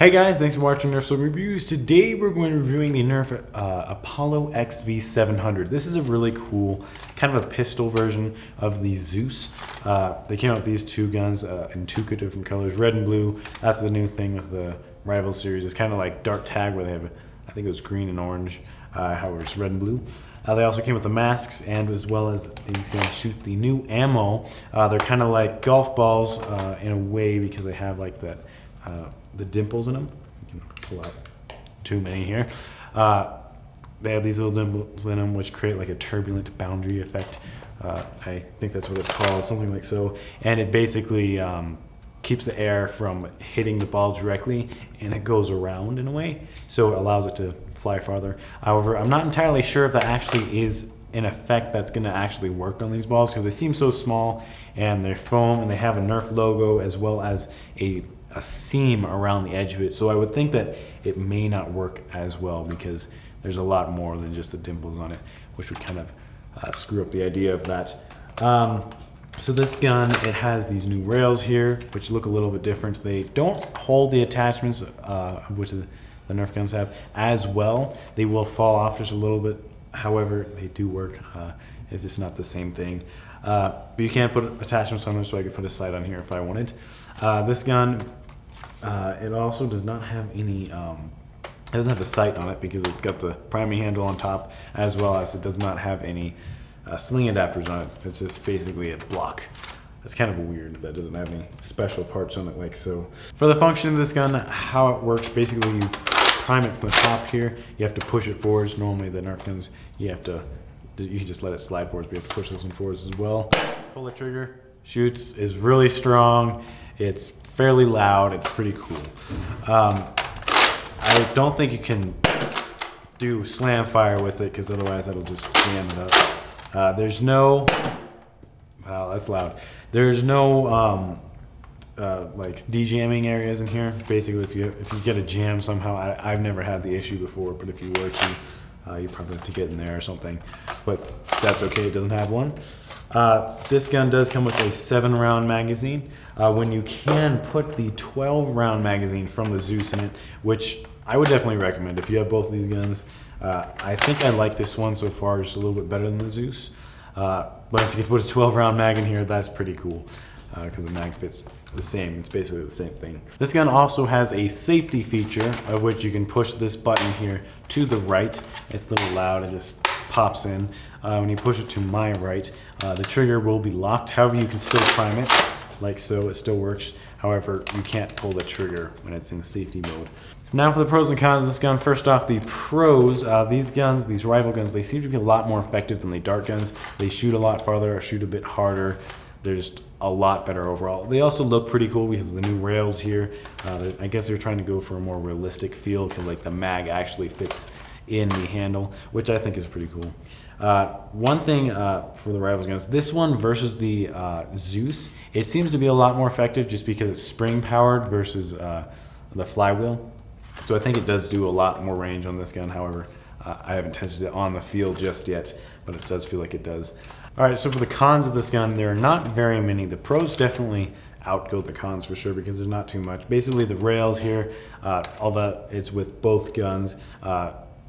Hey guys, thanks for watching Nerf Reviews. Today we're going to be reviewing the Nerf Apollo XV-700. This is a really cool, kind of a pistol version of the Zeus. They came out with these two guns in two different colors, red and blue. That's the new thing with the Rival series. It's kind of like Dark Tag where they have, I think it was green and orange, however it's red and blue. They also came with the masks, and as well as these guns shoot the new ammo. They're kind of like golf balls in a way because they have like that the dimples in them. You can pull out too many here. They have these little dimples in them which create like a turbulent boundary effect. I think that's what it's called, something like so. And it basically keeps the air from hitting the ball directly, and it goes around in a way, so it allows it to fly farther. However, I'm not entirely sure if that actually is an effect that's going to actually work on these balls because they seem so small, and they're foam, and they have a Nerf logo as well as a seam around the edge of it. So I would think that it may not work as well because there's a lot more than just the dimples on it, which would kind of screw up the idea of that. So this gun, it has these new rails here, which look a little bit different. They don't hold the attachments, which the Nerf guns have, as well. They will fall off just a little bit. However, they do work. It's just not the same thing. But you can put attachments on them, so I could put a sight on here if I wanted. This gun, it also does not have any, it doesn't have the sight on it because it's got the priming handle on top, as well as it does not have any sling adapters on it. It's just basically a block. It's kind of weird that it doesn't have any special parts on it like so. For the function of this gun, how it works, basically you prime it from the top here. You have to push it forwards. Normally the Nerf guns, you can just let it slide forwards, but you have to push this one forwards as well. Pull the trigger, shoots, is really strong. It's fairly loud. It's pretty cool. I don't think you can do slam fire with it because otherwise that'll just jam it up. There's no, wow, that's loud. There's no like de-jamming areas in here. Basically, if you get a jam somehow, I've never had the issue before, but if you were to, you probably have to get in there or something. But that's okay. It doesn't have one. This gun does come with a 7-round magazine. When you can put the 12-round magazine from the Zeus in it, which I would definitely recommend if you have both of these guns. I think I like this one so far just a little bit better than the Zeus. But if you could put a 12-round mag in here, that's pretty cool because the mag fits the same. It's basically the same thing. This gun also has a safety feature of which you can push this button here to the right. It's a little loud. It just pops in. When you push it to my right, the trigger will be locked. However, you can still prime it like so. It still works. However, you can't pull the trigger when it's in safety mode. Now for the pros and cons of this gun. First off, the pros, these guns, these Rival guns, they seem to be a lot more effective than the Dart guns. They shoot a lot farther, shoot a bit harder. They're just a lot better overall. They also look pretty cool because of the new rails here. I guess they're trying to go for a more realistic feel because like the mag actually fits in the handle, which I think is pretty cool. One thing for the Rivals guns, this one versus the Zeus, it seems to be a lot more effective just because it's spring powered versus the flywheel. So I think it does do a lot more range on this gun. However, I haven't tested it on the field just yet, but it does feel like it does. All right, so for the cons of this gun, there are not very many. The pros definitely outgo the cons for sure because there's not too much. Basically, the rails here, although it's with both guns,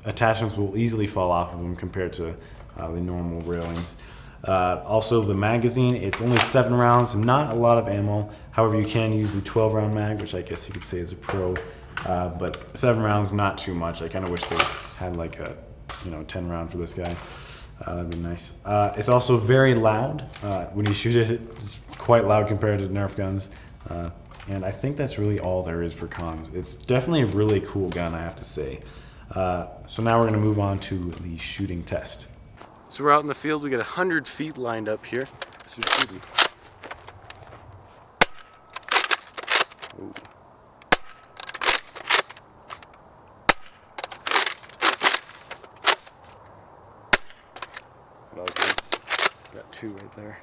attachments will easily fall off of them compared to the normal railings. Also, the magazine, it's only 7 rounds, not a lot of ammo. However, you can use the 12-round mag, which I guess you could say is a pro. But 7 rounds, not too much. I kind of wish they had like a 10 round for this guy. That'd be nice. It's also very loud. When you shoot it, it's quite loud compared to Nerf guns. And I think that's really all there is for cons. It's definitely a really cool gun, I have to say. So now we're going to move on to the shooting test. So we're out in the field. We got 100 feet lined up here. This is shooting. Ooh. Got 2 right there.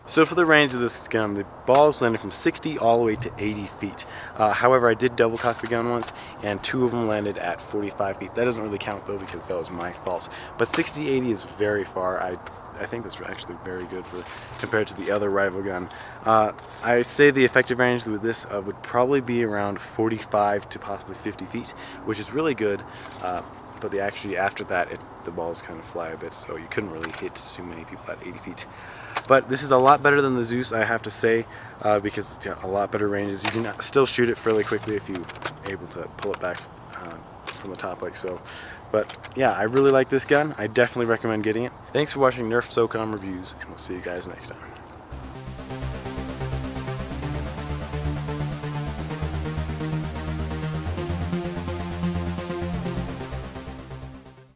So for the range of this gun, the balls landed from 60 all the way to 80 feet. However, I did double cock the gun once, and 2 of them landed at 45 feet. That doesn't really count though because that was my fault. But 60-80 is very far. I I think that's actually very good for compared to the other rival gun. I say the effective range with this would probably be around 45 to possibly 50 feet, which is really good. But actually after that, the balls kind of fly a bit, so you couldn't really hit too many people at 80 feet. But this is a lot better than the Zeus, I have to say, because it's got a lot better ranges. You can still shoot it fairly quickly if you're able to pull it back from the top like so. But yeah, I really like this gun. I definitely recommend getting it. Thanks for watching Nerf Socom reviews, and we'll see you guys next time.